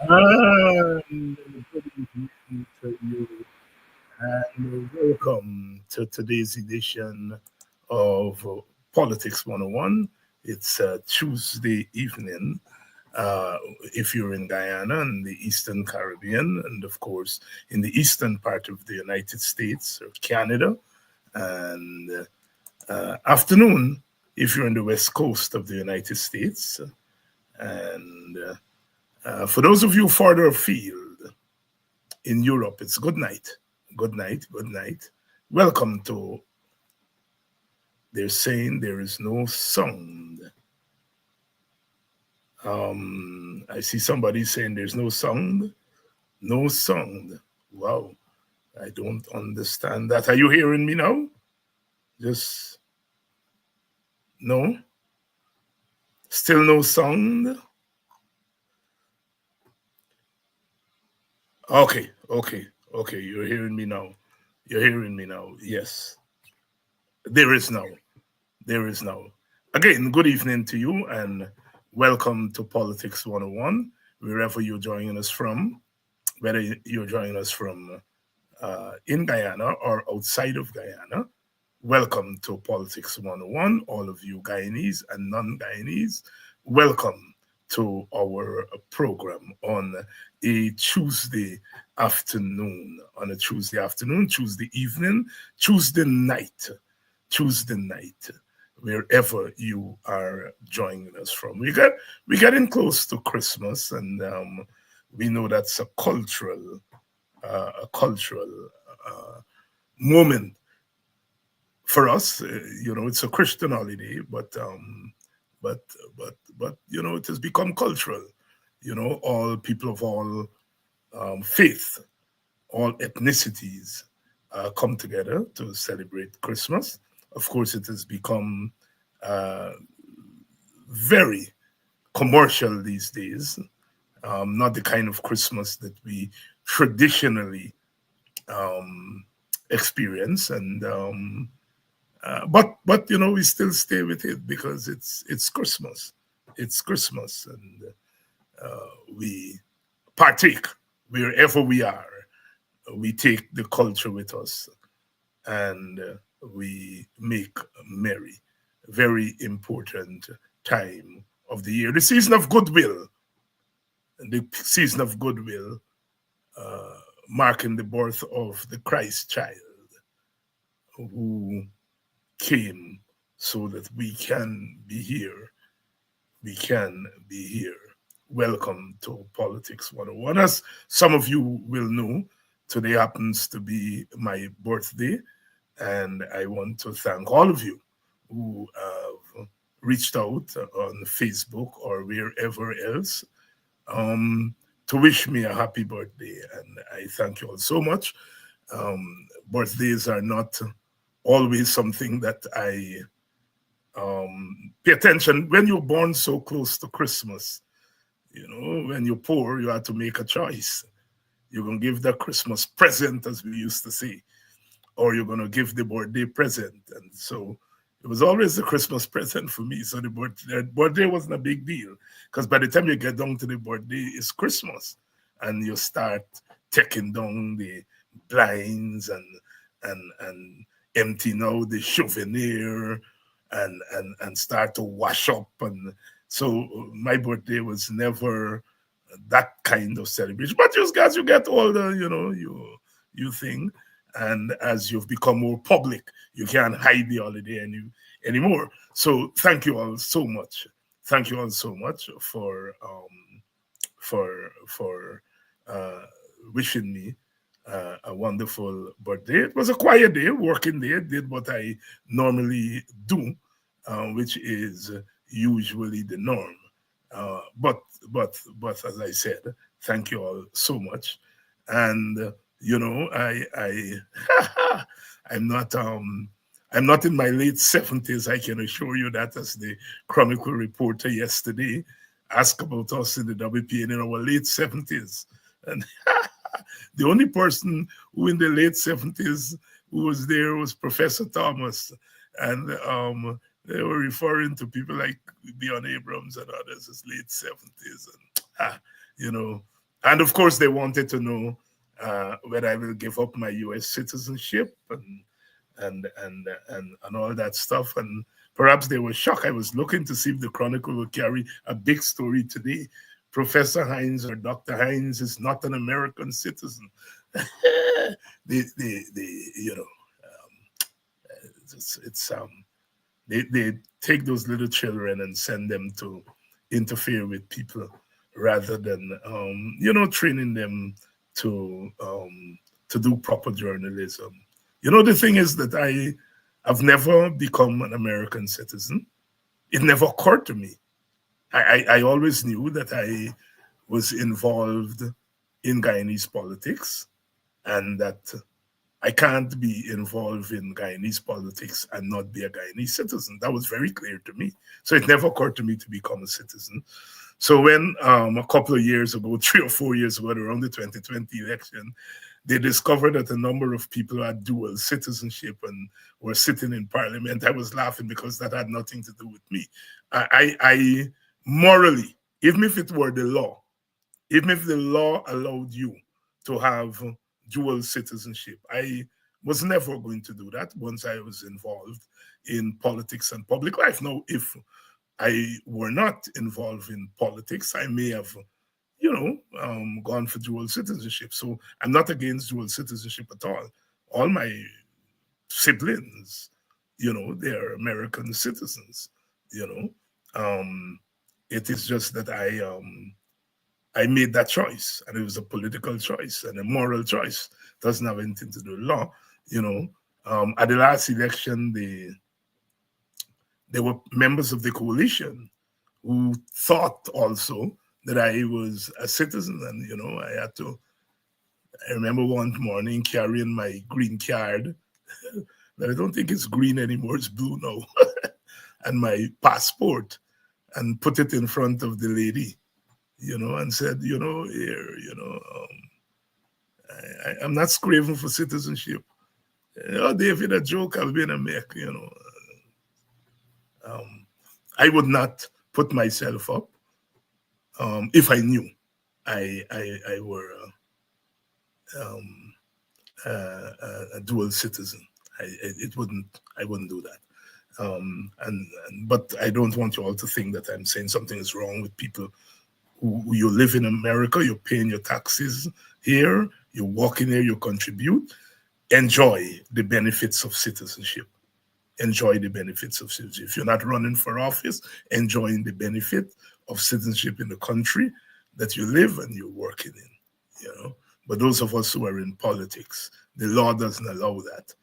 And good evening to you, and welcome to today's edition of Politics 101. It's Tuesday evening. If you're in Guyana and the Eastern Caribbean, and of course in the eastern part of the United States or Canada, and afternoon if you're on the west coast of the United States, and for those of you further afield in Europe, it's good night. Good night. Good night. Welcome to They're Saying There Is No Sound. I see somebody saying there's no sound. No sound. Wow. I don't understand that. Are you hearing me now? Just no? Still no sound? Okay, okay, okay. You're hearing me now. You're hearing me now. Yes. There is now. There is now. Again, good evening to you and welcome to Politics 101, wherever you're joining us from, whether you're joining us from in Guyana or outside of Guyana. Welcome to Politics 101, all of you Guyanese and non Guyanese. Welcome to our program on a Tuesday afternoon, Tuesday evening, Tuesday night, wherever you are joining us from. We getting close to Christmas, and we know that's a cultural moment for us. It's a Christian holiday, but it has become cultural. All people of all faith, all ethnicities come together to celebrate Christmas. Of course, it has become uh, very commercial these days. Not the kind of Christmas that we traditionally um, experience, and but we still stay with it because it's Christmas. It's Christmas, and we partake wherever we are. We take the culture with us, and we make merry. Very important time of the year, the season of goodwill, uh, marking the birth of the Christ child who came so that we can be here. We can be here. Welcome to Politics 101. As some of you will know, today happens to be my birthday, and I want to thank all of you who have reached out on Facebook or wherever else to wish me a happy birthday. And I thank you all so much. Birthdays are not always something that I pay attention. When you're born so close to Christmas, when you're poor, you have to make a choice. You're going to give the Christmas present, as we used to say, or you're going to give the birthday present. And so it was always the Christmas present for me. So the birthday wasn't a big deal because by the time you get down to the birthday, it's Christmas. and you start taking down the blinds and emptying out the souvenir and start to wash up. And so my birthday was never that kind of celebration. But just as you get older, you think, and as you've become more public, you can't hide the holiday anymore. So thank you all so much. Thank you all so much for uh, wishing me a wonderful birthday. It was a quiet day, working day. Did what I normally do, which is usually the norm. But as I said, thank you all so much. And I I'm not in my late 70s. I can assure you that, as the Chronicle reporter yesterday asked about us in the WPN in our late 70s. And the only person who in the late 70s who was there was Professor Thomas. And they were referring to people like Dion Abrams and others as late 70s. And, you know, and of course they wanted to know whether I will give up my U.S. citizenship and all that stuff. And perhaps they were shocked. I was looking to see if the Chronicle would carry a big story today. Professor Hines or Dr. Hines is not an American citizen. They take those little children and send them to interfere with people rather than training them to do proper journalism. The thing is that I have never become an American citizen. It never occurred to me. I always knew that I was involved in Guyanese politics and that I can't be involved in Guyanese politics and not be a Guyanese citizen. That was very clear to me. So it never occurred to me to become a citizen. So when a couple of years ago, 3 or 4 years ago, around the 2020 election, they discovered that a number of people had dual citizenship and were sitting in parliament, I was laughing because that had nothing to do with me. I morally, even if it were the law, even if the law allowed you to have dual citizenship, I was never going to do that once I was involved in politics and public life. Now, if I were not involved in politics, I may have gone for dual citizenship. So I'm not against dual citizenship at all. All my siblings, they're American citizens, it is just that I made that choice, and it was a political choice and a moral choice. It doesn't have anything to do with law, At the last election, there were members of the coalition who thought also that I was a citizen, and I remember one morning carrying my green card, but I don't think it's green anymore, it's blue now, and my passport, and put it in front of the lady, and said, here, I'm not craving for citizenship. David, a joke, I'll be in a mech, I would not put myself up if I knew I were a dual citizen. I wouldn't do that. But I don't want you all to think that I'm saying something is wrong with people who you live in America, you're paying your taxes here, you're working here, you contribute. Enjoy the benefits of citizenship. Enjoy the benefits of citizenship. If you're not running for office, enjoying the benefit of citizenship in the country that you live and you're working in, But those of us who are in politics, the law doesn't allow that.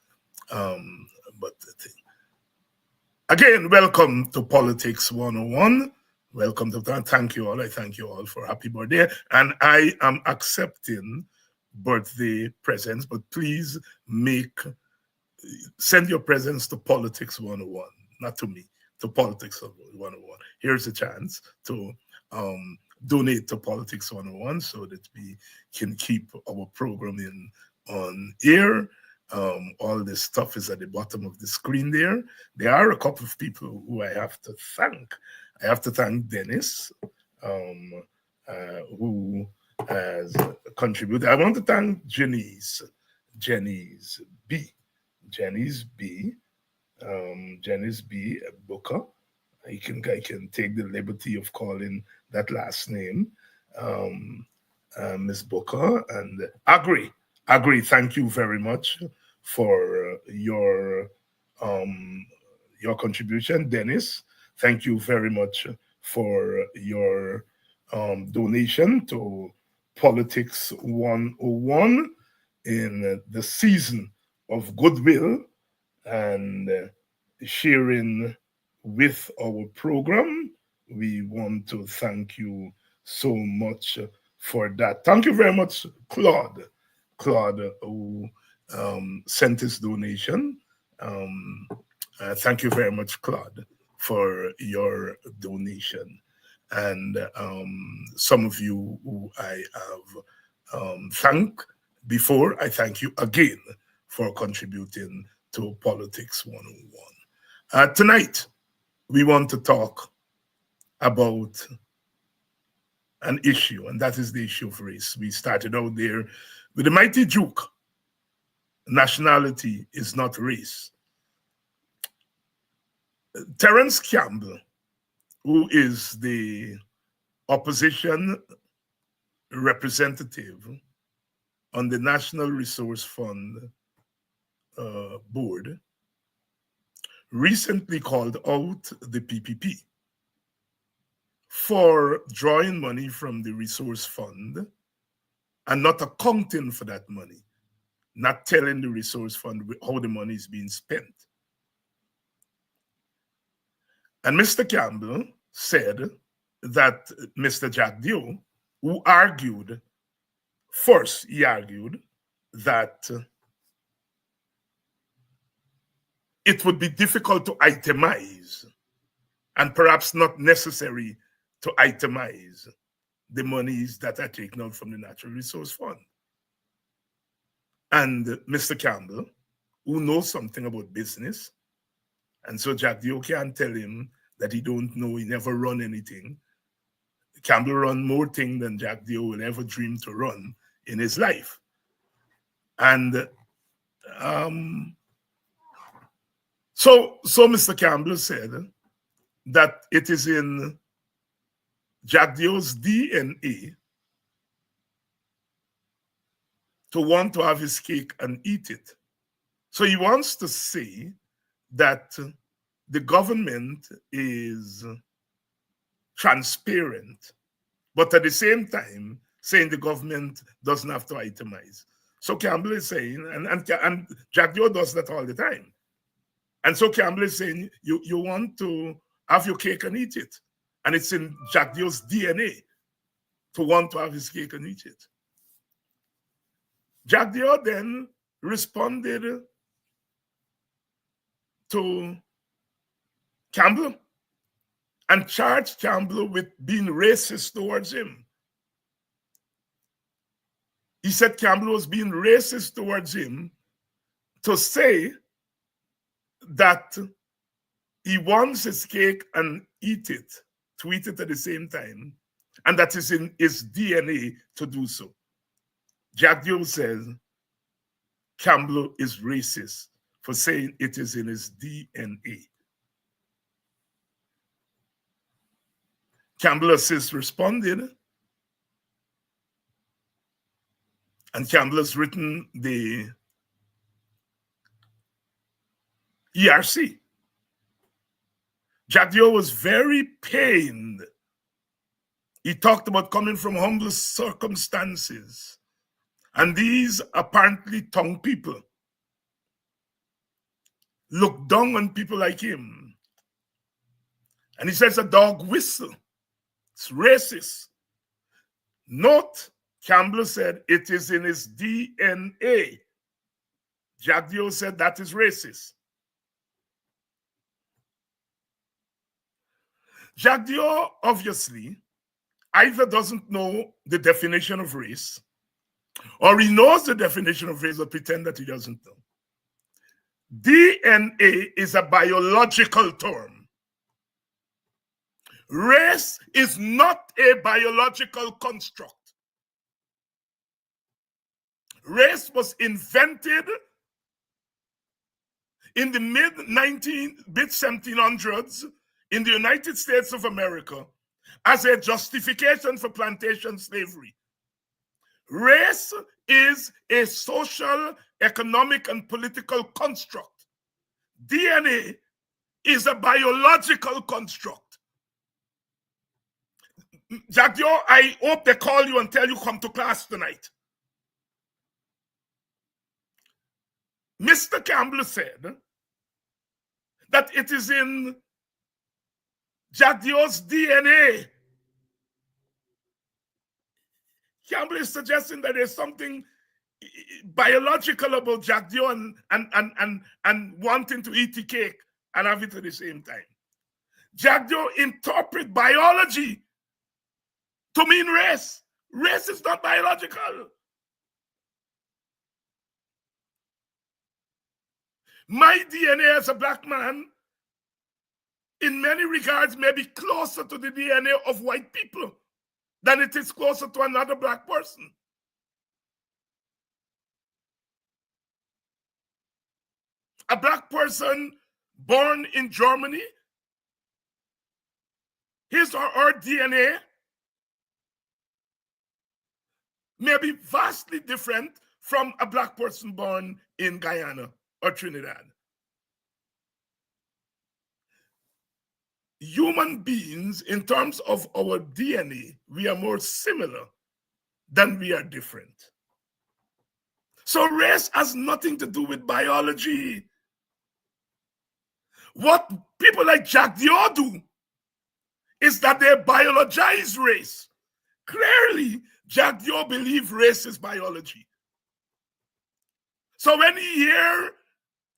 But again, welcome to Politics 101. Welcome to that. Thank you all. I thank you all for happy birthday. And I am accepting birthday presents, but please send your presents to Politics 101, not to me, to Politics 101. Here's a chance to donate to Politics 101 so that we can keep our programming on air. All this stuff is at the bottom of the screen there. There are a couple of people who I have to thank. I have to thank Dennis, who has contributed. I want to thank Jenny's B. Jenny's B. Jenny's B. Booker. I can take the liberty of calling that last name, Miss Booker, and agree. Thank you very much for your contribution, Dennis. Thank you very much for your donation to Politics 101 in the season of goodwill and sharing with our program. We want to thank you so much for that. Thank you very much, Claude. Claude, who sent his donation. Thank you very much, Claude, for your donation. And some of you who I have thanked before, I thank you again for contributing to Politics 101. Tonight, we want to talk about an issue, and that is the issue of race. We started out there with the mighty Duke. Nationality is not race. Terence Campbell, who is the opposition representative on the National Resource Fund board, recently called out the PPP for drawing money from the resource fund and not accounting for that money, not telling the resource fund how the money is being spent. And Mr. Campbell said that Mr. Jagdeo, who argued, first he argued that it would be difficult to itemize and perhaps not necessary to itemize the monies that are taken out from the Natural Resource Fund. And Mr. Campbell, who knows something about business, and so Jagdeo can't tell him that he don't know, he never run anything. Campbell run more things than Jagdeo will ever dream to run in his life. And so Mr. Campbell said that it is in Jagdeo's DNA to want to have his cake and eat it. So he wants to say that the government is transparent, but at the same time saying the government doesn't have to itemize. So Campbell is saying, and Jagdeo does that all the time. And so Campbell is saying, you want to have your cake and eat it. And it's in Jagdeo's DNA to want to have his cake and eat it. Jagdeo then responded to Campbell and charged Campbell with being racist towards him. He said Campbell was being racist towards him to say that he wants his cake and eat it, to eat it at the same time, and that is in his DNA to do so. Jagdeo says Campbell is racist for saying it is in his DNA. Campbell has since responded, and Campbell has written the ERC. Jagdeo was very pained. He talked about coming from humble circumstances, and these apparently tongue people look down on people like him. And he says a dog whistle. It's racist. Note, Campbell said it is in his DNA. Jagdeo said that is racist. Jagdeo obviously either doesn't know the definition of race, or he knows the definition of race but pretend that he doesn't know. DNA is a biological term. Race is not a biological construct. Race was invented in the mid-1700s in the United States of America as a justification for plantation slavery. Race is a social, economic, and political construct. DNA is a biological construct. Jagdeo, I hope they call you and tell you come to class tonight. Mr. Campbell said that it is in Jagdeo's DNA. Campbell is suggesting that there's something biological about Jagdeo and wanting to eat the cake and have it at the same time. Jagdeo interpret biology to mean race. Race is not biological. My DNA as a black man, in many regards, may be closer to the DNA of white people than it is closer to another black person. A black person born in Germany, his or her DNA may be vastly different from a black person born in Guyana or Trinidad. Human beings, in terms of our DNA, we are more similar than we are different. So race has nothing to do with biology. What people like Jagdeo do is that they biologize race. Clearly, Jagdeo believes race is biology. So when he hear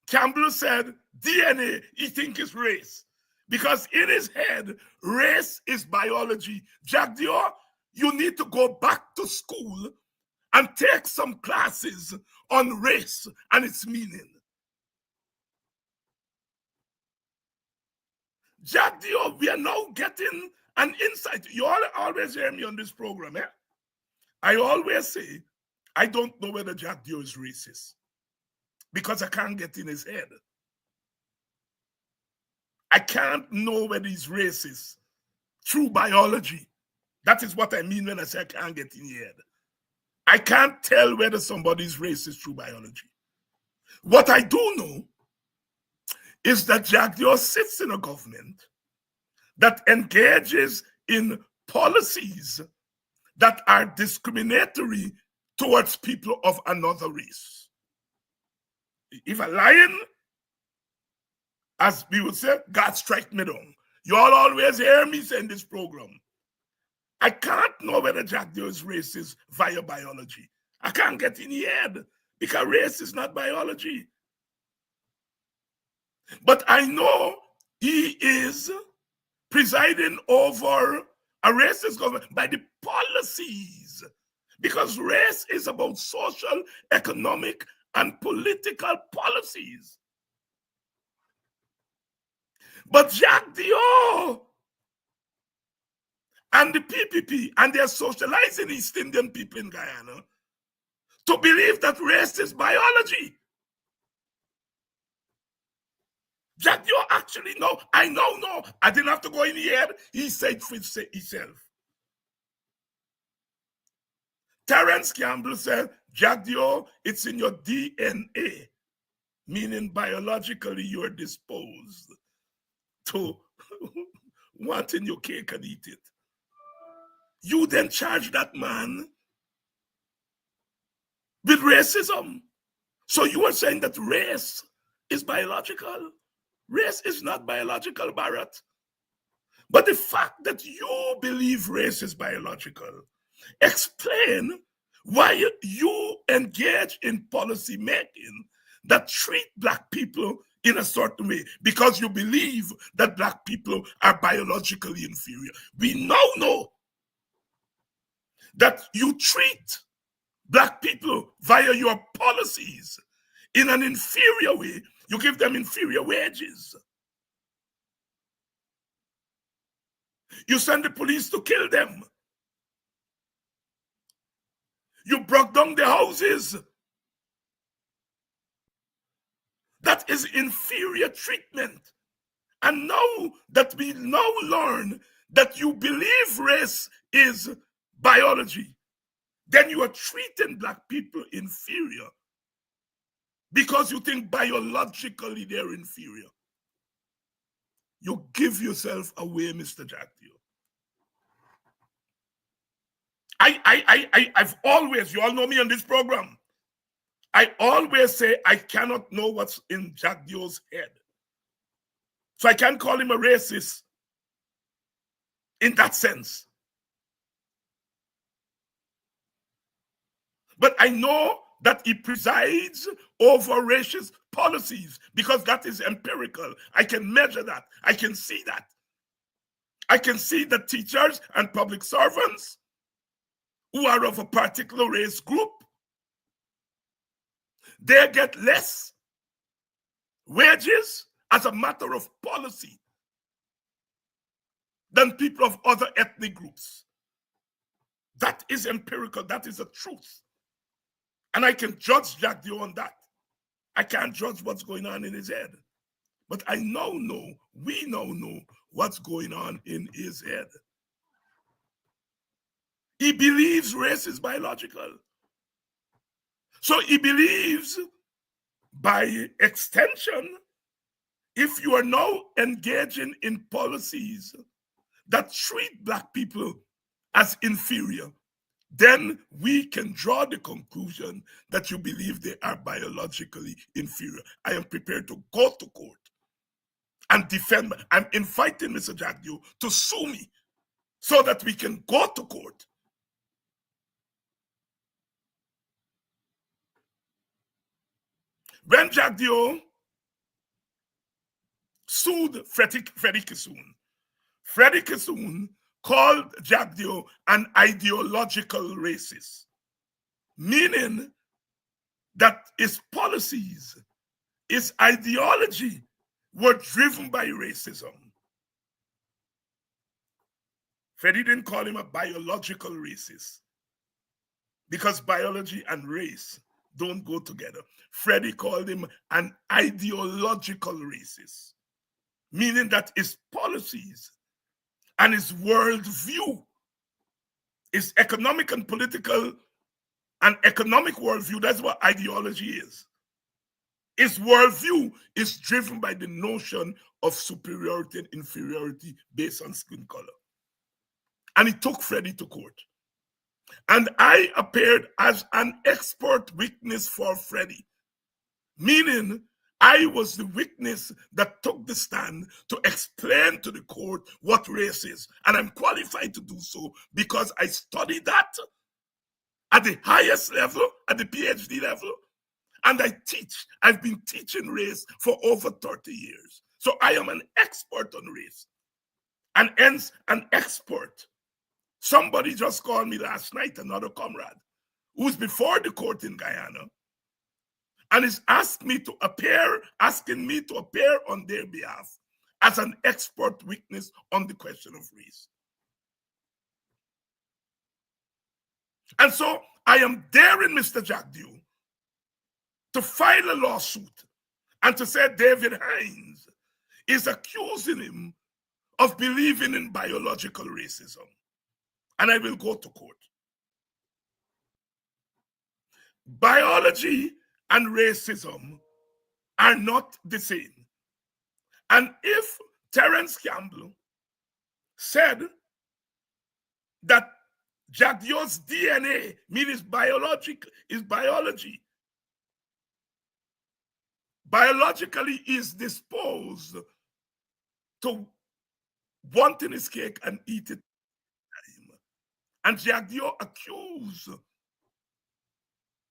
Campbell said DNA, he think it's race. Because in his head, race is biology. Jagdeo, you need to go back to school and take some classes on race and its meaning. Jagdeo, we are now getting an insight. You all always hear me on this program, eh? I always say, I don't know whether Jagdeo is racist because I can't get in his head. I can't know whether he's racist through biology. That is what I mean when I say I can't get in your head. I can't tell whether somebody's racist through biology. What I do know is that Jagdeo sits in a government that engages in policies that are discriminatory towards people of another race. If a lion, as we would say, God strike me down. You all always hear me say in this program, I can't know whether Jagdeo is racist via biology. I can't get in the head because race is not biology. But I know he is presiding over a racist government by the policies, because race is about social, economic, and political policies. But Jagdeo and the PPP, and they're socializing East Indian people in Guyana to believe that race is biology. Jagdeo actually, no, I know, no, I didn't have to go in the head. He said for himself. Terence Campbell said, Jagdeo, it's in your DNA, meaning biologically you're disposed to wanting your cake and eat it. You then charge that man with racism. So you are saying that race is biological. Race is not biological, Barrett. But the fact that you believe race is biological, explain why you engage in policy making that treat black people in a certain way, because you believe that black people are biologically inferior. We now know that you treat black people via your policies in an inferior way. You give them inferior wages. You send the police to kill them. You broke down their houses is inferior treatment. And now that we now learn that you believe race is biology, then you are treating black people inferior because you think biologically they're inferior. You give yourself away, Mr. Jagdeo. I've always, you all know me on this program, I always say I cannot know what's in Jagdeo's head. So I can't call him a racist in that sense. But I know that he presides over racist policies because that is empirical. I can measure that. I can see that. I can see that teachers and public servants who are of a particular race group, they get less wages as a matter of policy than people of other ethnic groups. That is empirical. That is a truth. And I can judge Jagdeo on that. I can't judge what's going on in his head. But I now know, we now know what's going on in his head. He believes race is biological. So he believes, by extension, if you are now engaging in policies that treat black people as inferior, then we can draw the conclusion that you believe they are biologically inferior. I am prepared to go to court and defend. I'm inviting Mr. Jagdeo to sue me so that we can go to court. When Jagdeo sued Freddie Kissoon, Freddie Kissoon called Jagdeo an ideological racist, meaning that his policies, his ideology were driven by racism. Freddie didn't call him a biological racist because biology and race don't go together. Freddie called him an ideological racist, meaning that his policies and his worldview, his economic and political and economic worldview, that's what ideology is. His worldview is driven by the notion of superiority and inferiority based on skin color. And he took Freddie to court. And I appeared as an expert witness for Freddie, meaning I was the witness that took the stand to explain to the court what race is. And I'm qualified to do so because I studied that at the highest level, at the PhD level. And I teach. I've been teaching race for over 30 years. So I am an expert on race. And hence, an expert. Somebody just called me last night, another comrade, who's before the court in Guyana, and is asking me to appear on their behalf as an expert witness on the question of race. And so I am daring Mr. Jagdeo to file a lawsuit and to say David Hines is accusing him of believing in biological racism. And I will go to court. Biology and racism are not the same. And if Terence Campbell said that Jagdeo's DNA, means biology, biologically is disposed to wanting his cake and eat it, and Jagdeo accused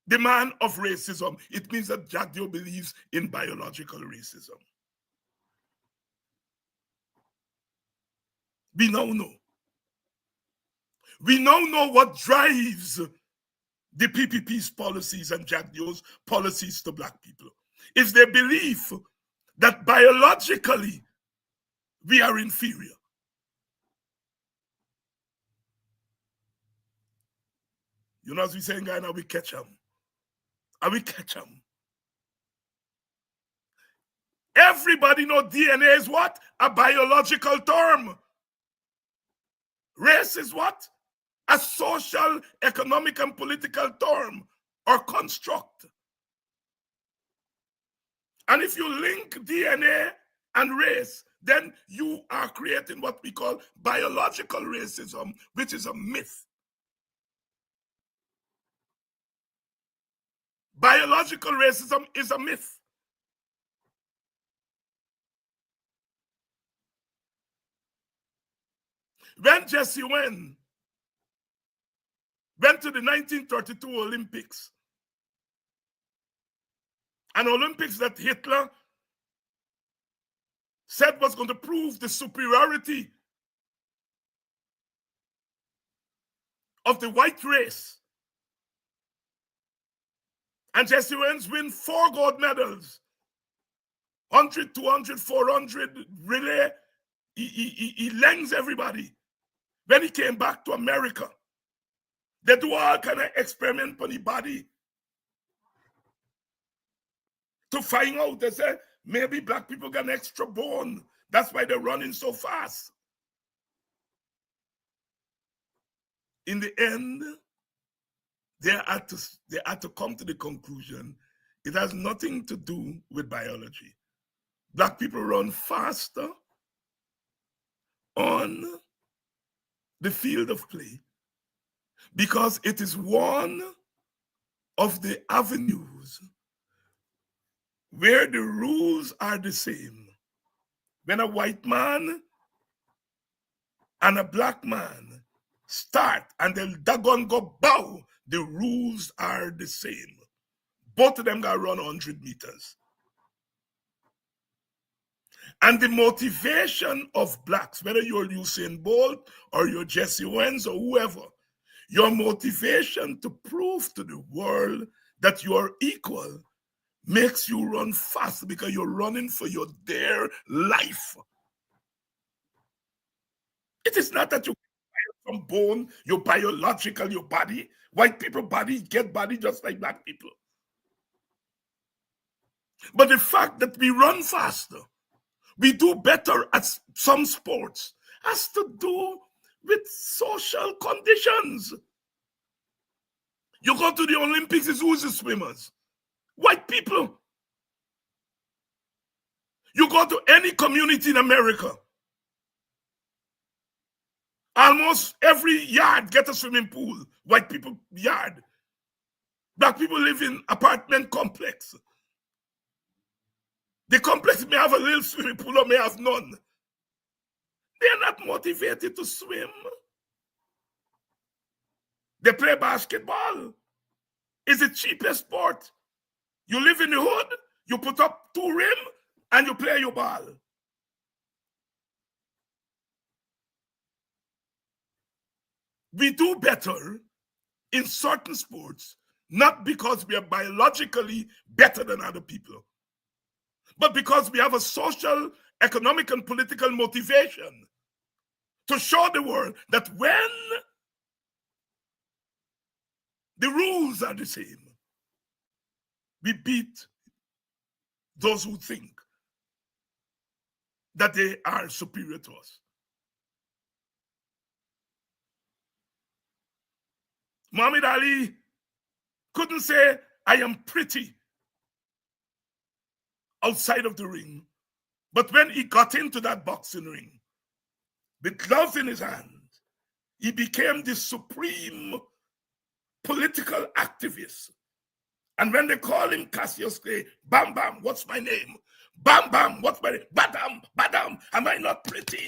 the man of racism, it means that Jagdeo believes in biological racism. We now know. We now know what drives the PPP's policies and Jagdeo's policies to black people. It's their belief that biologically we are inferior. You know, as we say in Ghana, we catch them. And we catch them. Everybody know DNA is what? A biological term. Race is what? A social, economic, and political term or construct. And if you link DNA and race, then you are creating what we call biological racism, which is a myth. Biological racism is a myth. When Jesse went to the 1932 Olympics, an Olympics that Hitler said was going to prove the superiority of the white race. And Jesse Owens win 4 gold medals, 100, 200, 400 relay. He lends everybody. When he came back to America, they do all kind of experiment on the body to find out. They say maybe black people got an extra bone. That's why they're running so fast. In the end, they had to come to the conclusion it has nothing to do with biology. Black people run faster on the field of play because it is one of the avenues where the rules are the same. When a white man and a black man start and they'll daggone go bow, the rules are the same. Both of them got to run 100 meters. And the motivation of blacks, whether you're Usain Bolt or you're Jesse Owens or whoever, your motivation to prove to the world that you are equal makes you run fast because you're running for your dear life. It is not that you from bone, your biological, your body. White people body get body just like black people. But the fact that we run faster, we do better at some sports, has to do with social conditions. You go to the Olympics, it's who's the swimmers? White people. You go to any community in America, almost every yard get a swimming pool. White people yard. Black people live in apartment complex. The complex may have a little swimming pool or may have none. They're not motivated to swim. They play basketball. It's the cheapest sport. You live in the hood, you put up 2 rims, and you play your ball. We do better in certain sports, not because we are biologically better than other people, but because we have a social, economic, and political motivation to show the world that when the rules are the same, we beat those who think that they are superior to us. Muhammad Ali couldn't say, I am pretty outside of the ring. But when he got into that boxing ring, with gloves in his hand, he became the supreme political activist. And when they call him Cassius Clay, Bam Bam, what's my name? Bam Bam, what's my name? Badam, Badam, am I not pretty?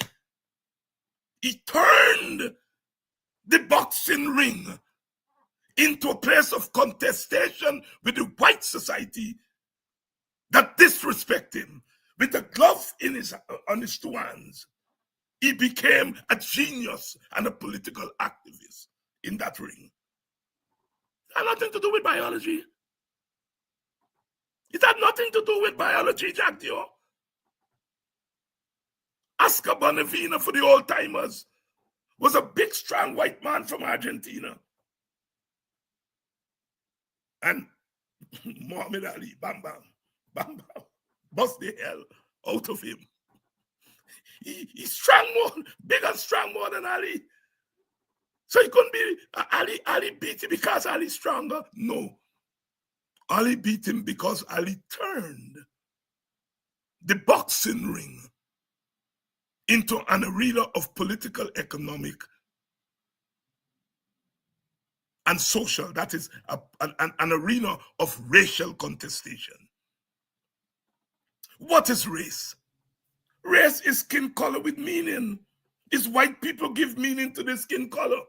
He turned the boxing ring into a place of contestation with the white society that disrespect him. With a glove on his 2 hands, he became a genius and a political activist in that ring. It had nothing to do with biology. It had nothing to do with biology, Jagdeo. Oscar Bonavina, for the old timers, was a big, strong white man from Argentina. And Muhammad Ali, bam, bam, bam, bam. bust the hell out of him. He's strong more, big and strong more than Ali. So he couldn't be Ali beat him because Ali's stronger. No. Ali beat him because Ali turned the boxing ring into an arena of political, economic, and social. That is an arena of racial contestation. What is race? Race is skin color with meaning. It's white people give meaning to the skin color.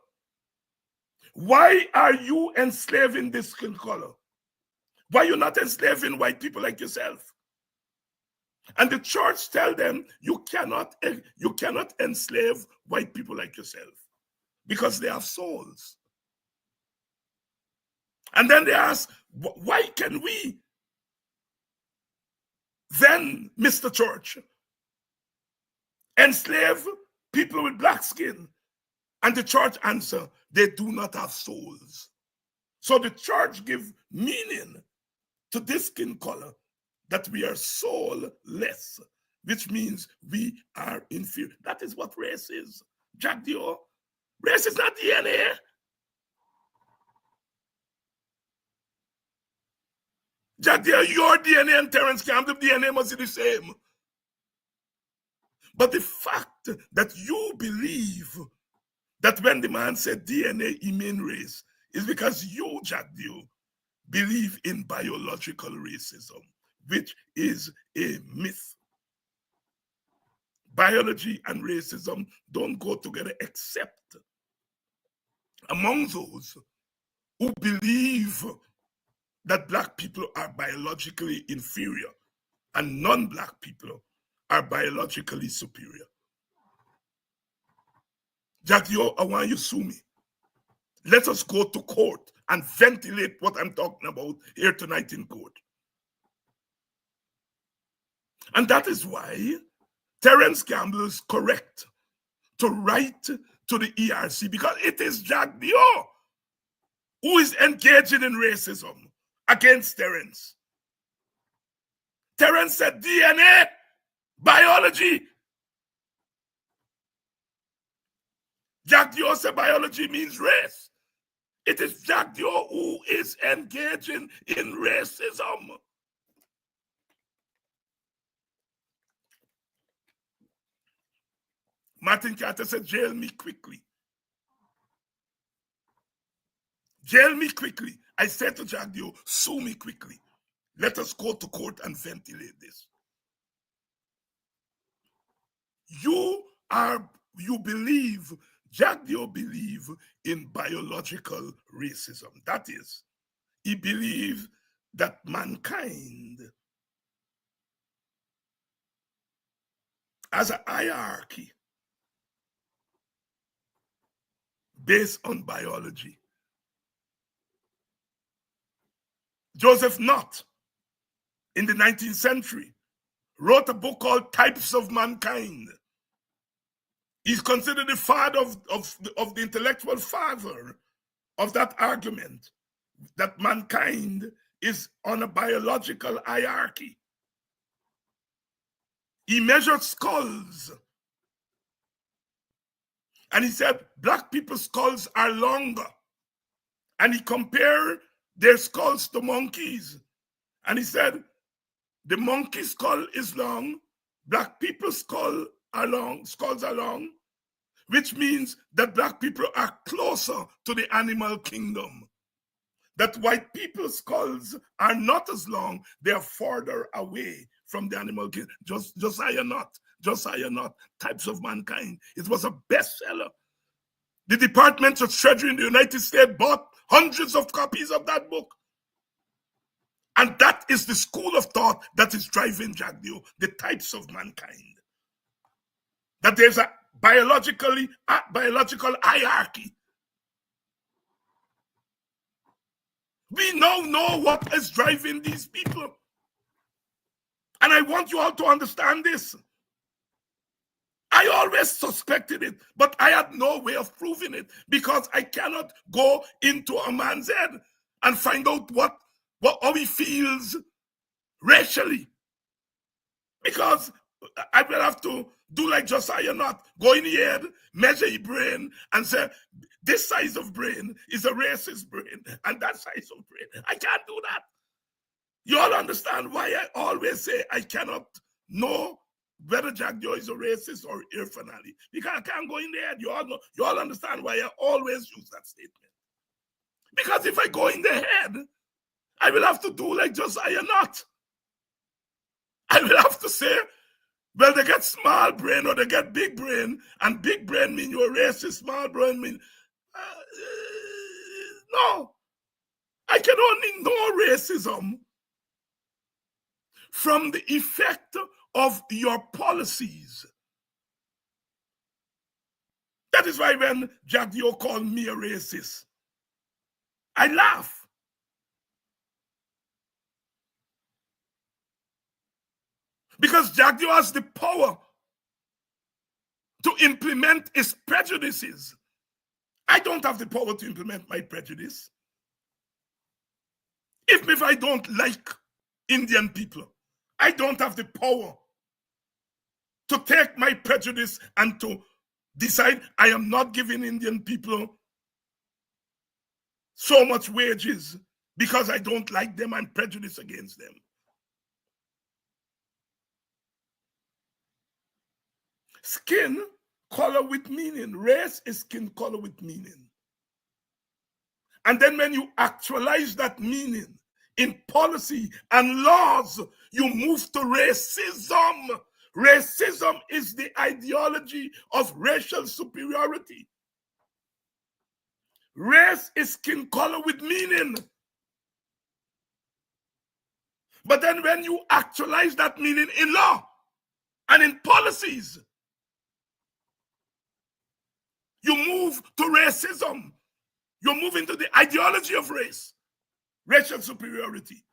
Why are you enslaving this skin color? Why are you not enslaving white people like yourself? And the church tell them you cannot enslave white people like yourself because they have souls. And then they ask, why can we then, Mr. Church, enslave people with black skin? And the church answer, they do not have souls. So the church give meaning to this skin color, that we are soulless, which means we are inferior. That is what race is, Jagdeo. Race is not DNA. Jagdeo, your DNA and Terence Campbell's DNA must be the same. But the fact that you believe that when the man said DNA, he mean race, is because you, Jagdeo, believe in biological racism, which is a myth. Biology and racism don't go together, except among those who believe that black people are biologically inferior and non-black people are biologically superior. Jagdeo, I want you to sue me. Let us go to court and ventilate what I'm talking about here tonight in court. And that is why Terence Campbell is correct to write to the ERC, because it is Jagdeo who is engaging in racism against Terence. Terence said DNA, biology. Jagdeo said biology means race. It is Jagdeo who is engaging in racism. Martin Carter said, jail me quickly. Jail me quickly. I said to Jagdeo, sue me quickly. Let us go to court and ventilate this. Jagdeo believe in biological racism. That is, he believes that mankind has a hierarchy based on biology. Joseph Knott, in the 19th century, wrote a book called Types of Mankind. He's considered the father of the intellectual father of that argument, that mankind is on a biological hierarchy. He measured skulls, and he said black people's skulls are longer. And he compared their skulls to monkeys. And he said the monkey skull is long, black people's skulls are long, which means that black people are closer to the animal kingdom. That white people's skulls are not as long, they are further away from the animal kingdom. Josiah Knott, Types of Mankind. It was a bestseller. The Department of Treasury in the United States bought hundreds of copies of that book. And that is the school of thought that is driving Jagdeo, the types of mankind. That there's a biological hierarchy. We now know what is driving these people. And I want you all to understand this. I always suspected it, but I had no way of proving it, because I cannot go into a man's head and find out how he feels racially. Because I will have to do like Josiah Not, go in the head, measure your brain, and say, this size of brain is a racist brain, and that size of brain. I can't do that. You all understand why I always say I cannot know whether Jagdeo is a racist or Irfan Ali. Because I can't go in the head. You all know, you all understand why I always use that statement. Because if I go in the head, I will have to do like Josiah Not. I will have to say, well, they get small brain or they get big brain, and big brain mean you're racist, small brain mean... no. I can only know racism from the effect of your policies. That is why when Jagdeo called me a racist, I laugh. Because Jagdeo has the power to implement his prejudices. I don't have the power to implement my prejudice. If I don't like Indian people, I don't have the power to take my prejudice and to decide I am not giving Indian people so much wages because I don't like them and prejudice against them. Skin color with meaning. Race is skin color with meaning. And then when you actualize that meaning in policy and laws, you move to racism. Racism is the ideology of racial superiority. Race is skin color with meaning. But then when you actualize that meaning in law and in policies, you move to racism. You move into the ideology of race, racial superiority.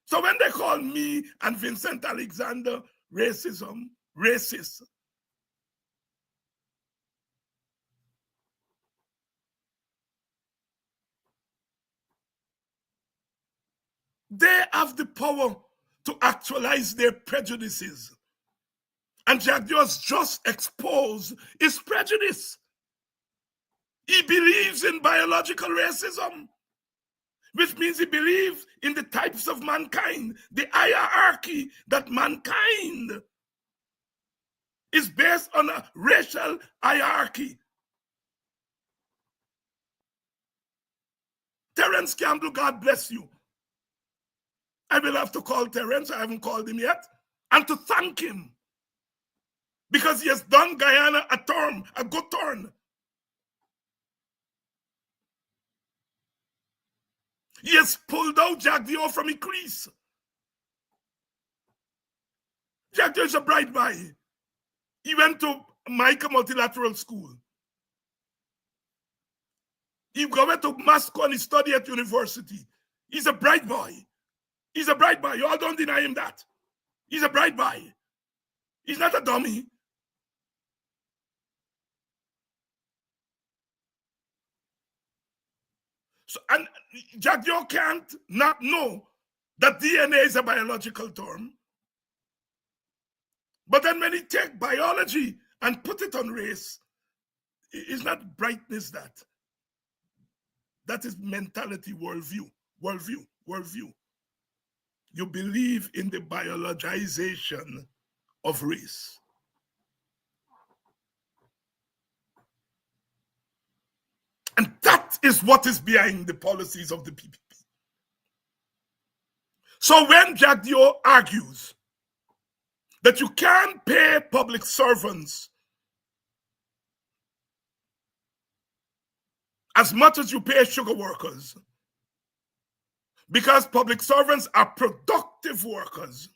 So when they call me and Vincent Alexander racist, they have the power to actualize their prejudices. And Jagdeo's just exposed his prejudice. He believes in biological racism, which means he believes in the types of mankind, the hierarchy that mankind is based on a racial hierarchy. Terence Campbell, God bless you. I will have to call Terence, I haven't called him yet, and to thank him because he has done Guyana a good turn. He has pulled out Jagdeo from a crease. Jagdeo is a bright boy. He went to Micah Multilateral School. He went to Moscow and he studied at university. He's a bright boy. He's a bright boy. You all don't deny him that. He's a bright boy. He's not a dummy. So, and Jagdeo can't not know that DNA is a biological term. But then when he take biology and put it on race, it's not brightness that. That is mentality, worldview. You believe in the biologization of race. And that is what is behind the policies of the PPP. So when Jagdeo argues that you can't pay public servants as much as you pay sugar workers, because public servants are productive workers,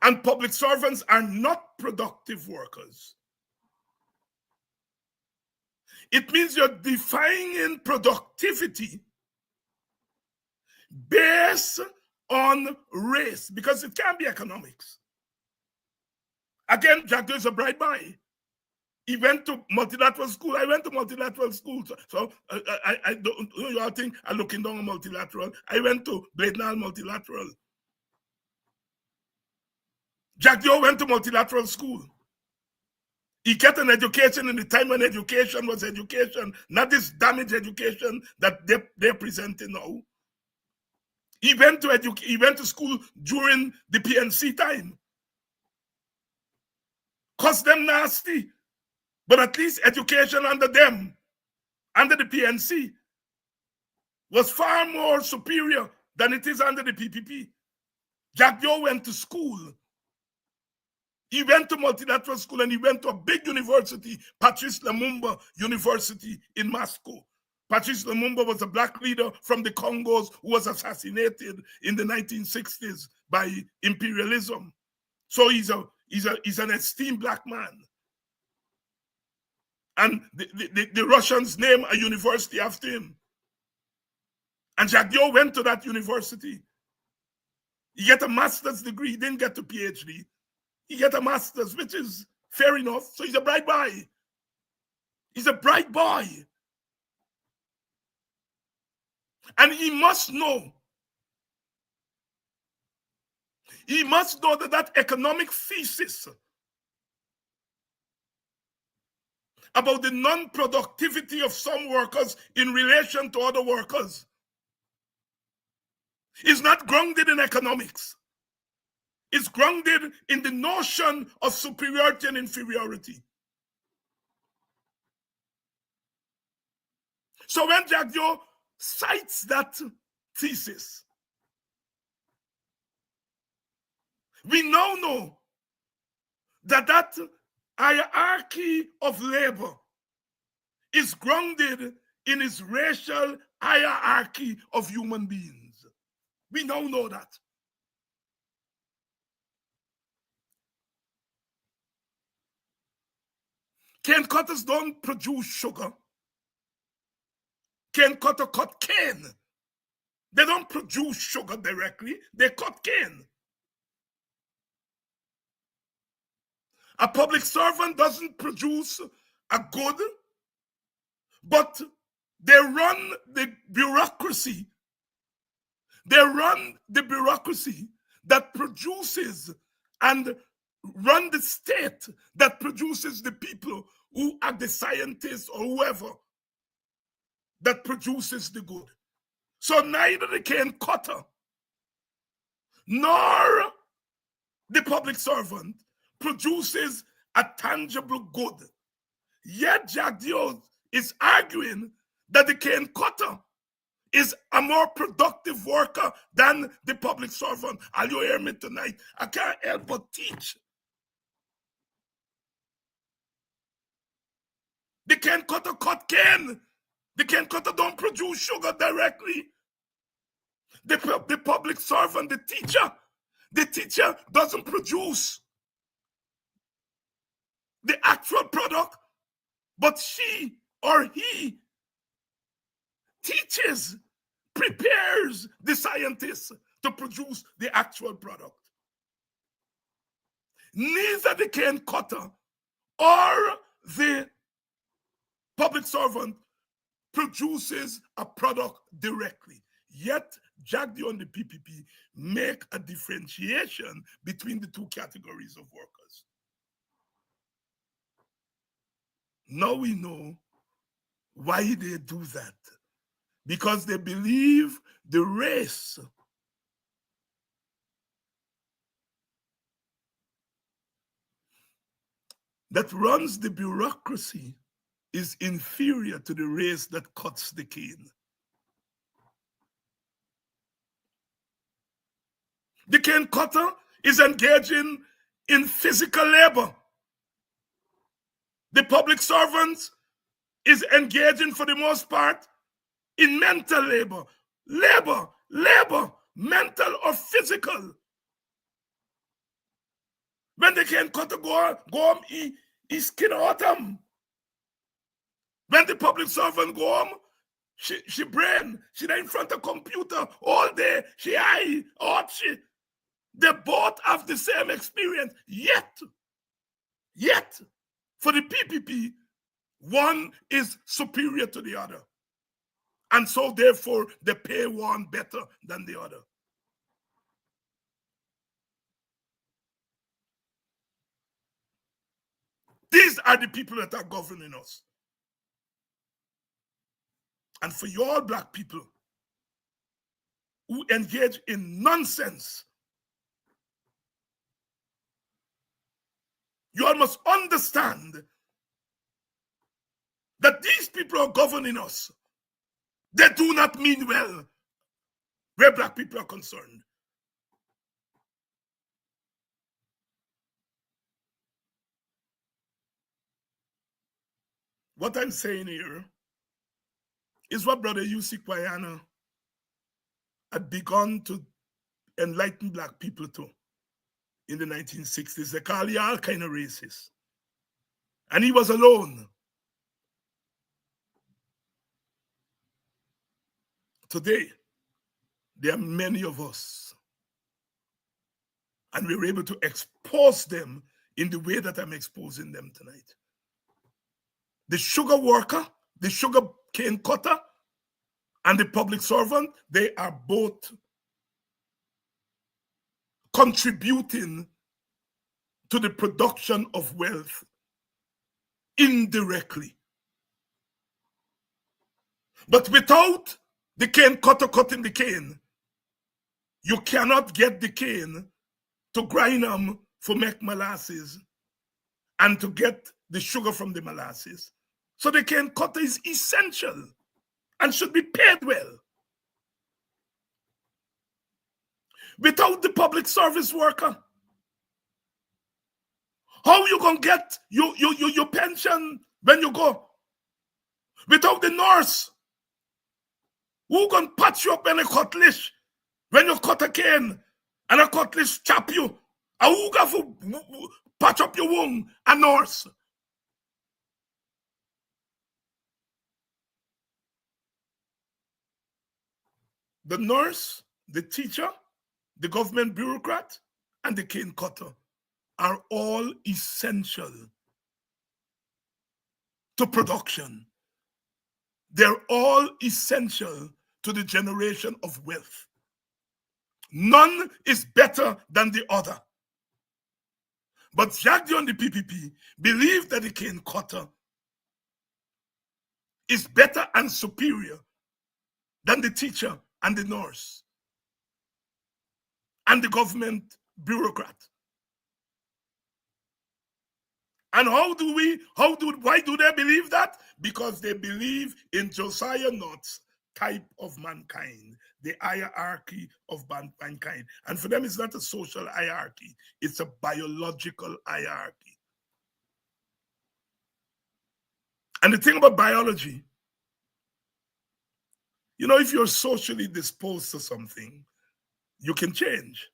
and public servants are not productive workers. It means you're defining productivity based on race, because it can't be economics. Again, Jagdeo is a bright boy. He went to multilateral school. I went to multilateral school. So I don't, you all think I'm looking down on multilateral. I went to Bladenall Multilateral. Jagdeo went to multilateral school. He get an education in the time when education was education, not this damaged education that they're presenting now. He went to school during the PNC time. Cost them nasty, but at least education under them, under the PNC, was far more superior than it is under the PPP. Jagdeo went to school. He went to multilateral school and he went to a big university, Patrice Lumumba University in Moscow. Patrice Lumumba was a black leader from the Congos who was assassinated in the 1960s by imperialism. So he's an esteemed black man. And the Russians named a university after him. And Jagdeo went to that university. He got a master's degree, he didn't get a PhD. He got a master's, which is fair enough. So he's a bright boy. He's a bright boy. And he must know that economic thesis about the non-productivity of some workers in relation to other workers is not grounded in economics. It's grounded in the notion of superiority and inferiority. So when Jagdeo cites that thesis, we now know that hierarchy of labor is grounded in its racial hierarchy of human beings. We now know that. Cane cutters don't produce sugar. Cane cutter cut cane. They don't produce sugar directly, they cut cane. A public servant doesn't produce a good, but they run the bureaucracy. They run the bureaucracy that produces and run the state that produces the people who are the scientists or whoever that produces the good. So neither the cane cutter nor the public servant produces a tangible good. Yet Jagdeo is arguing that the cane cutter is a more productive worker than the public servant. Are you hear me tonight? I can't help but teach. The cane cutter cut cane. The cane cutter don't produce sugar directly. The public servant, the teacher doesn't produce the actual product, but she or he teaches, prepares the scientists to produce the actual product. Neither the cane cutter or the public servant produces a product directly. Yet, Jagdeo and the PPP make a differentiation between the two categories of workers. Now we know why they do that. Because they believe the race that runs the bureaucracy is inferior to the race that cuts the cane. The cane cutter is engaging in physical labor. The public servant is engaging, for the most part, in mental labor. Labor, mental or physical. When the cane cutter go home, he skin out them. When the public servant go home, she brain, she there in front of computer all day, she eye, they both have the same experience. Yet, for the PPP, one is superior to the other. And so therefore, they pay one better than the other. These are the people that are governing us. And for you all black people who engage in nonsense, you all must understand that these people are governing us. They do not mean well where black people are concerned. What I'm saying here is what Brother Yusuf Kwayana had begun to enlighten black people to in the 1960s. They call you all kind of racist. And he was alone. Today, there are many of us, and we were able to expose them in the way that I'm exposing them tonight. The sugar worker, the sugar cane cutter, and the public servant, they are both contributing to the production of wealth indirectly. But without the cane cutter cutting the cane, you cannot get the cane to grind them for make molasses and to get the sugar from the molasses. So the cane cutter is essential and should be paid well. Without the public service worker, how you gonna get your pension when you go? Without the nurse, who gonna patch you up in a cutlass when you cut a cane and a cutlass chop you? And who gonna patch up your wound? A nurse. The nurse, the teacher, the government bureaucrat, and the cane cutter are all essential to production. They're all essential to the generation of wealth. None is better than the other. But Jagdeo and the PPP believe that the cane cutter is better and superior than the teacher and the nurse and the government bureaucrat. And why do they believe that? Because they believe in Josiah Knott's type of mankind, the hierarchy of mankind. And for them, it's not a social hierarchy, it's a biological hierarchy. And the thing about biology, you know, if you're socially disposed to something, you can change.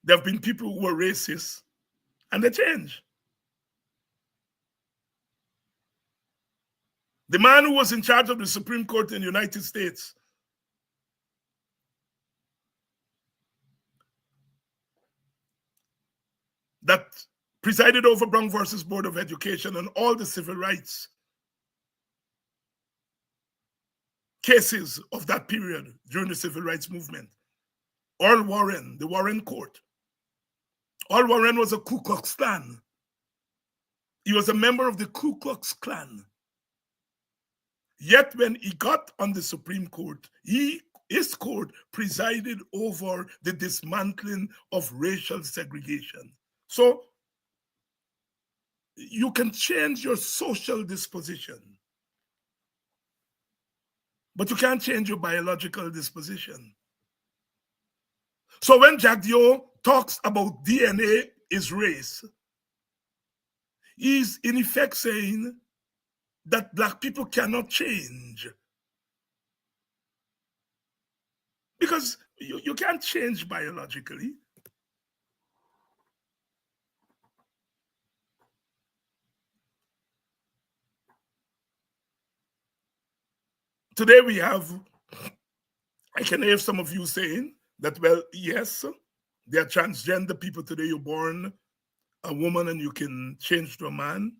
There have been people who were racist and they change. The man who was in charge of the Supreme Court in the United States, that presided over Brown versus Board of Education and all the civil rights cases of that period during the civil rights movement, Earl Warren, the Warren Court. Earl Warren was a Ku Klux Klan. He was a member of the Ku Klux Klan. Yet when he got on the Supreme Court, his court presided over the dismantling of racial segregation. So you can change your social disposition, but you can't change your biological disposition. So when Jagdeo talks about DNA is race, he's in effect saying that black people cannot change. Because you can't change biologically. Today we have, I can hear some of you saying that, well, yes, there are transgender people today. You're born a woman and you can change to a man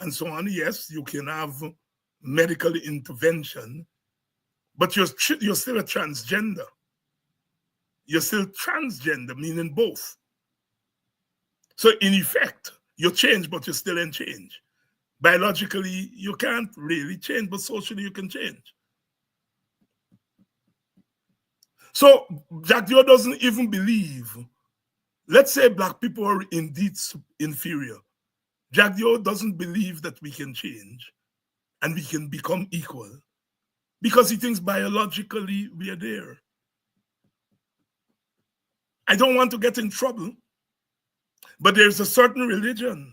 and so on. Yes, you can have medical intervention, but you're still a transgender. You're still transgender, meaning both. So in effect, you change, but you're still in change. Biologically, you can't really change, but socially you can change. So Jagdeo doesn't even believe, let's say black people are indeed inferior. Jagdeo doesn't believe that we can change and we can become equal because he thinks biologically we are there. I don't want to get in trouble, but there's a certain religion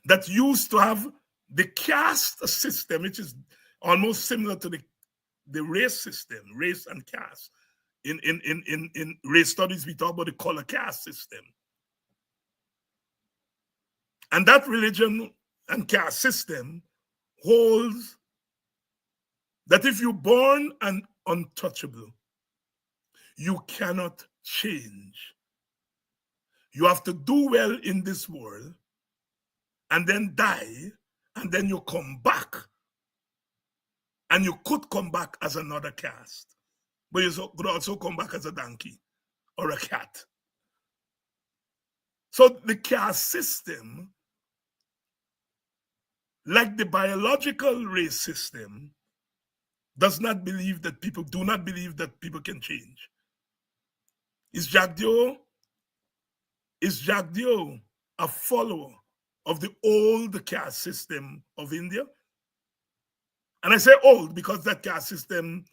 that used to have the caste system, which is almost similar to the race system, race and caste. In race studies, we talk about the color caste system. And that religion and caste system holds that if you're born an untouchable, you cannot change. You have to do well in this world and then die, and then you come back. And you could come back as another caste, but you could also come back as a donkey or a cat. So the caste system, like the biological race system, does not believe that people do not believe that people can change. Is Jagdeo a follower of the old caste system of India? And I say old because that caste system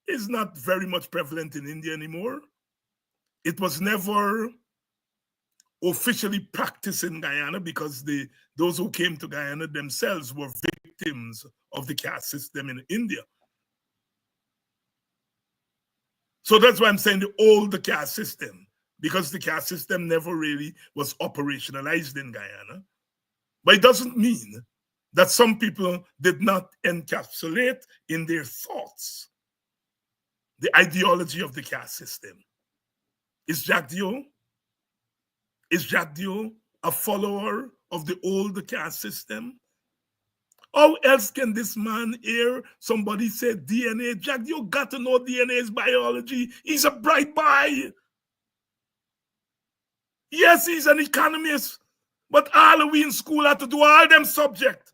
is not very much prevalent in India anymore. It was never officially practiced in Guyana because those who came to Guyana themselves were victims of the caste system in India. So that's why I'm saying the old caste system, because the caste system never really was operationalized in Guyana. But it doesn't mean that some people did not encapsulate in their thoughts the ideology of the caste system. Is Jagdeo a follower of the old caste system? How else can this man hear somebody say DNA? Jagdeo got to know DNA's biology. He's a bright boy. Yes, he's an economist, but all we in school had to do all them subjects.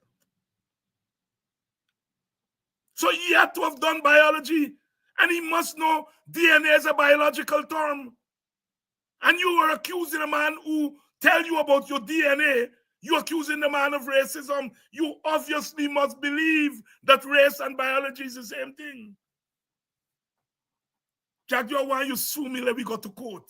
So he had to have done biology, and he must know DNA is a biological term. And you were accusing a man who tell you about your DNA. You're accusing the man of racism. You obviously must believe that race and biology is the same thing. Jagdeo, why you sue me? Let me go to court.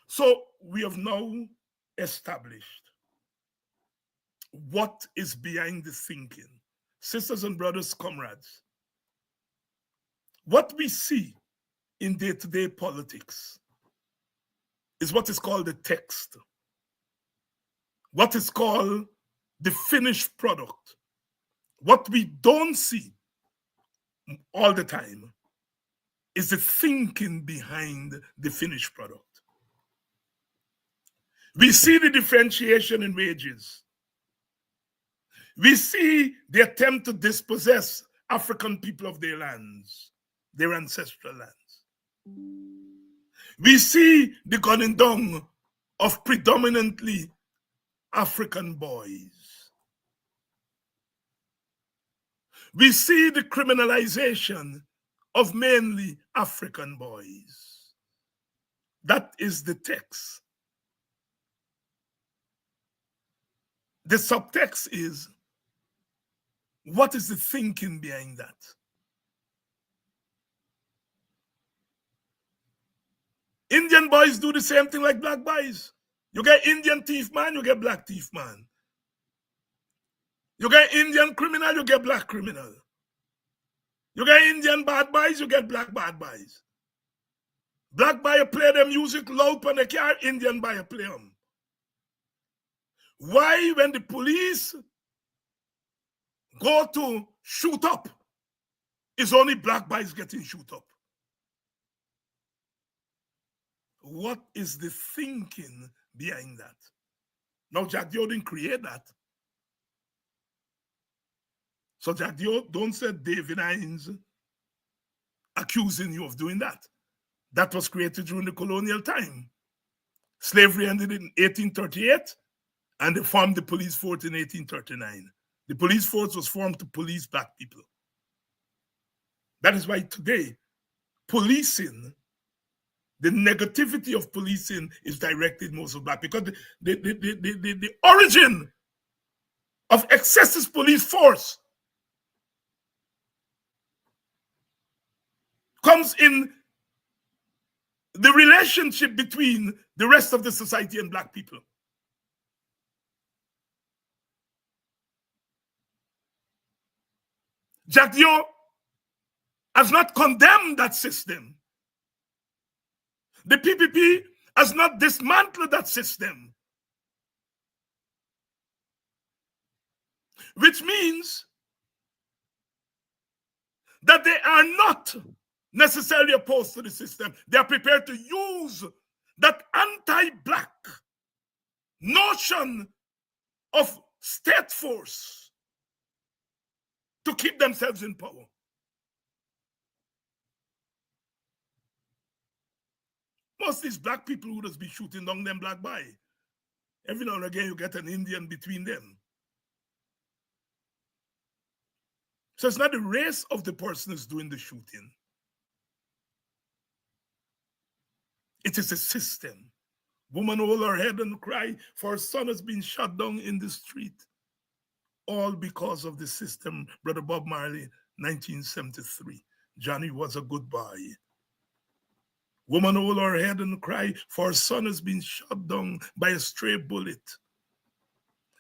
So we have now established what is behind the thinking. Sisters and brothers, comrades, what we see in day-to-day politics is what is called the text, what is called the finished product. What we don't see all the time is the thinking behind the finished product. We see the differentiation in wages. We see the attempt to dispossess African people of their lands, their ancestral lands. We see the gunning down of predominantly African boys. We see the criminalization of mainly African boys. That is the text. The subtext is, what is the thinking behind that? Indian boys do the same thing like black boys. You get Indian thief man, you get black thief man. You get Indian criminal, you get black criminal. You get Indian bad boys, you get black bad boys. Black boy play the music loud on the car, Indian boy play them. Why, when the police go to shoot up, it's only black boys getting shoot up? What is the thinking behind that? Now, Jagdeo didn't create that. So Jagdeo, don't say David Hines accusing you of doing that. That was created during the colonial time. Slavery ended in 1838, and they formed the police force in 1839. The police force was formed to police black people. That is why today, policing, the negativity of policing is directed most of black, because the origin of excessive police force comes in the relationship between the rest of the society and black people. Jagdeo has not condemned that system. The PPP has not dismantled that system. Which means that they are not necessarily opposed to the system. They are prepared to use that anti-black notion of state force to keep themselves in power. Most of these black people would just be shooting down them black boy. Every now and again, you get an Indian between them. So it's not the race of the person who's doing the shooting. It is a system. Woman hold her head and cry, for her son has been shot down in the street. All because of the system. Brother Bob Marley, 1973. Johnny was a good boy. Woman hold her head and cry, for her son has been shot down by a stray bullet.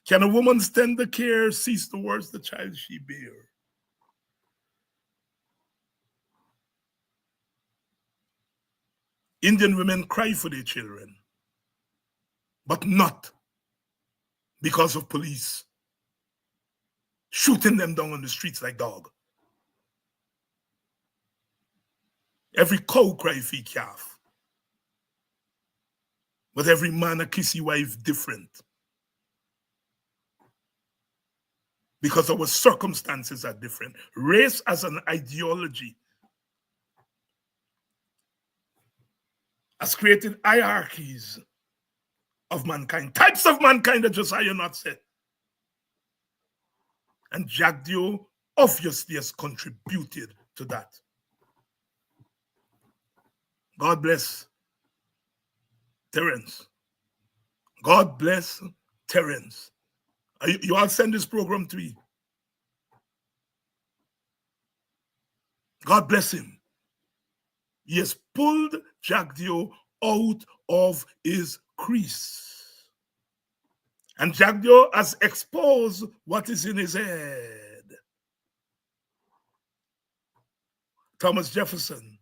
Can a woman's tender care cease towards the child she bear? Indian women cry for their children, but not because of police shooting them down on the streets like dog. Every cow cry for calf, but every man a kiss his wife different, because our circumstances are different. Race as an ideology has created hierarchies of mankind, types of mankind that Josiah not said. And Jagdeo obviously has contributed to that. God bless Terence. God bless Terence. You all send this program to me. God bless him. He has pulled Jagdeo out of his crease. And Jagdeo has exposed what is in his head. Thomas Jefferson,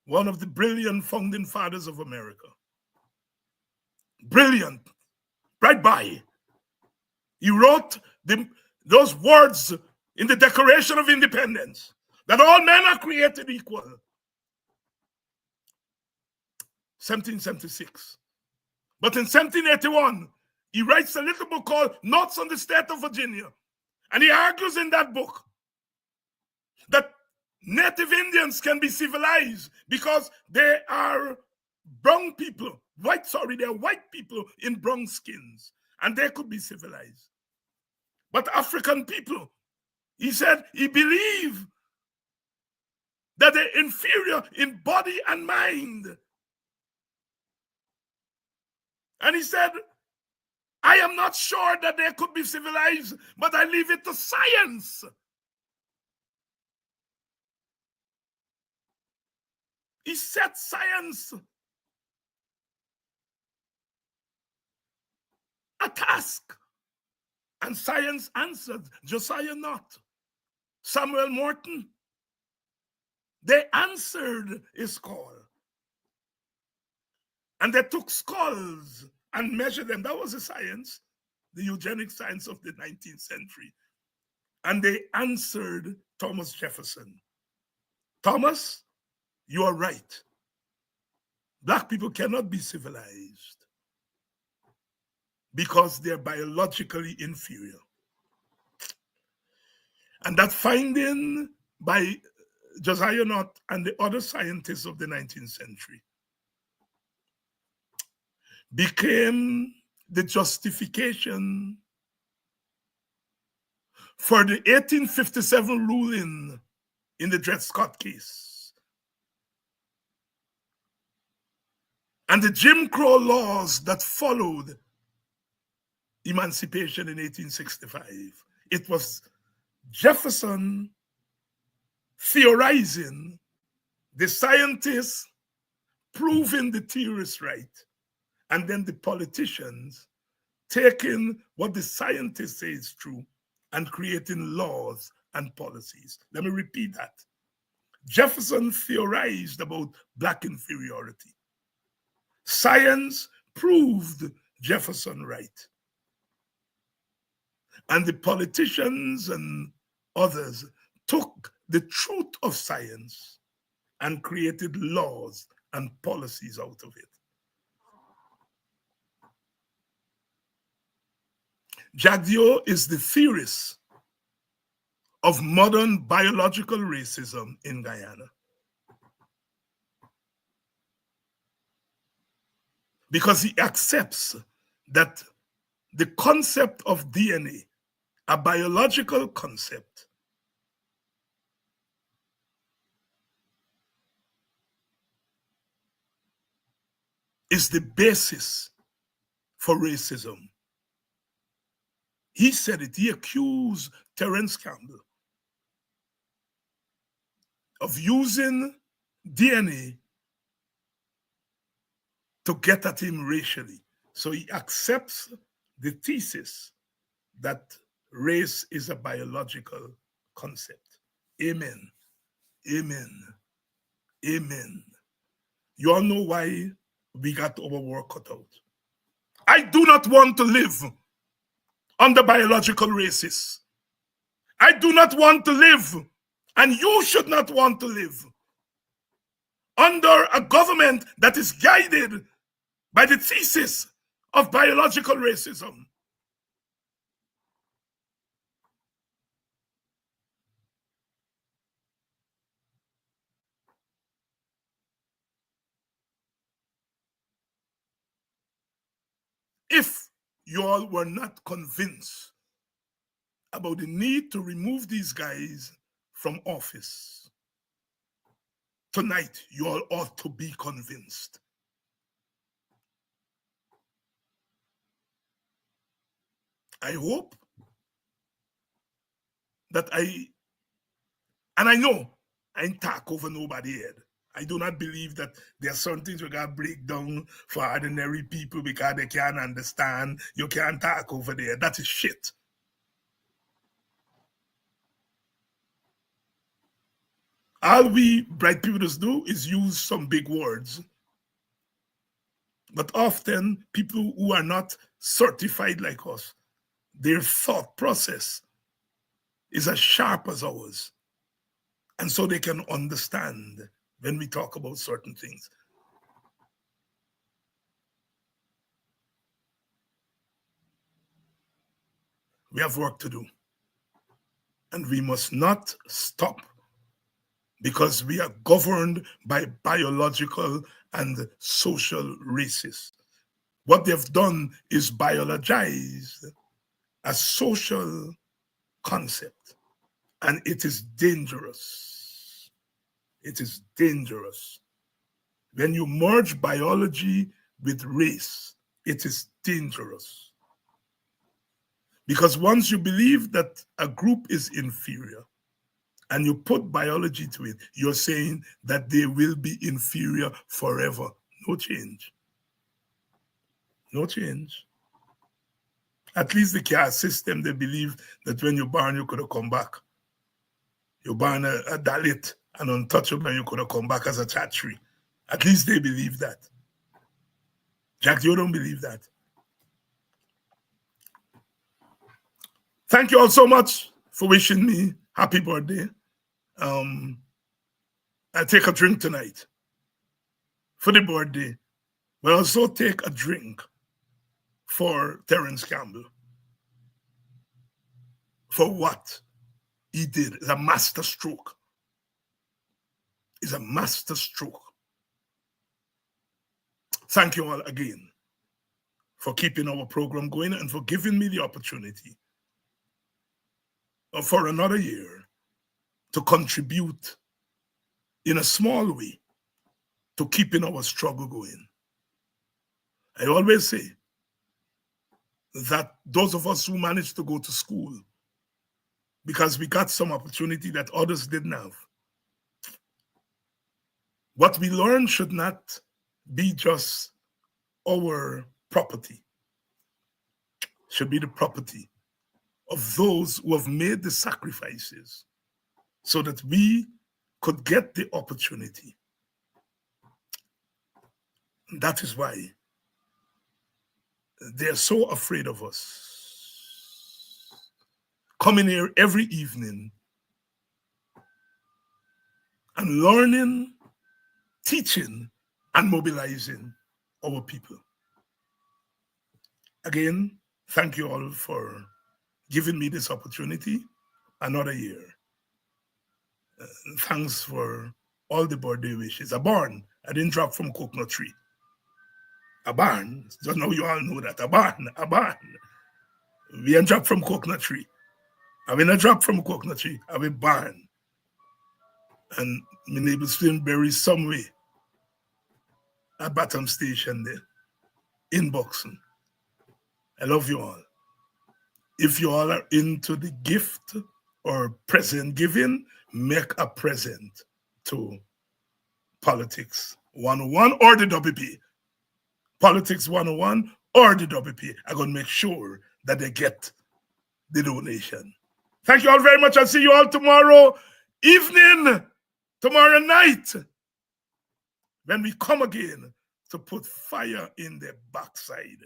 one of the brilliant founding fathers of America. Brilliant, right by. He wrote those words in the Declaration of Independence, that all men are created equal. 1776. But in 1781, he writes a little book called Notes on the State of Virginia. And he argues in that book that Native Indians can be civilized because they are brown people. They're white people in brown skins. And they could be civilized. But African people, he said, he believed that they're inferior in body and mind. And he said, I am not sure that they could be civilized, but I leave it to science. He set science a task. And science answered. Josiah not. Samuel Morton. They answered his call. And they took skulls and measured them. That was a science, the eugenic science of the 19th century. And they answered Thomas Jefferson. Thomas, you are right. Black people cannot be civilized because they're biologically inferior. And that finding by Josiah Nutt and the other scientists of the 19th century became the justification for the 1857 ruling in the Dred Scott case and the Jim Crow laws that followed emancipation in 1865. It was Jefferson theorizing, the scientists proving the theorists right, and then the politicians taking what the scientists say is true and creating laws and policies. Let me repeat that. Jefferson theorized about Black inferiority. Science proved Jefferson right. And the politicians and others took the truth of science and created laws and policies out of it. Jagdeo is the theorist of modern biological racism in Guyana. Because he accepts that the concept of DNA, a biological concept, is the basis for racism. He said it. He accused Terence Campbell of using DNA to get at him racially. So he accepts the thesis that race is a biological concept. Amen. Amen. Amen. You all know why we got our work cut out. I do not want to live under biological races. I do not want to live, and you should not want to live under a government that is guided by the thesis of biological racism. If you all were not convinced about the need to remove these guys from office, tonight you all ought to be convinced. I hope that and I know I ain't talk over nobody head. I do not believe that there are certain things we got to break down for ordinary people because they can't understand. You can't talk over there. That is shit. All we bright people just do is use some big words. But often people who are not certified like us, their thought process is as sharp as ours. And so they can understand when we talk about certain things. We have work to do. And we must not stop because we are governed by biological and social races. What they've done is biologized a social concept, and it is dangerous. It is dangerous. When you merge biology with race, it is dangerous. Because once you believe that a group is inferior and you put biology to it, you're saying that they will be inferior forever. No change. No change. At least the caste system, they believe that when you're born, you could have come back. You're born a Dalit, an untouchable, and you could have come back as a Chatri. At least they believe that. Jagdeo don't believe that. Thank you all so much for wishing me happy birthday. I take a drink tonight for the birthday, but also take a drink for Terence Campbell. For what he did. It's a master stroke. It's a master stroke. Thank you all again for keeping our program going and for giving me the opportunity for another year to contribute in a small way to keeping our struggle going. I always say that those of us who managed to go to school because we got some opportunity that others didn't have, what we learn should not be just our property. It should be the property of those who have made the sacrifices so that we could get the opportunity. And that is why they're so afraid of us. Coming here every evening and learning, teaching, and mobilizing our people. Again, thank you all for giving me this opportunity another year. Thanks for all the birthday wishes. A barn, I didn't drop from coconut tree. A barn, just now you all know that. A barn. We ain't drop from coconut tree. I mean, a drop from coconut tree, I mean barn. And my neighbor still bury some way at Bottom Station there, in Boxing. I love you all. If you all are into the gift or present giving, make a present to Politics 101 or the WP. Politics 101 or the WP. I'm going to make sure that they get the donation. Thank you all very much. I'll see you all tomorrow evening, tomorrow night, when we come again to put fire in their backside.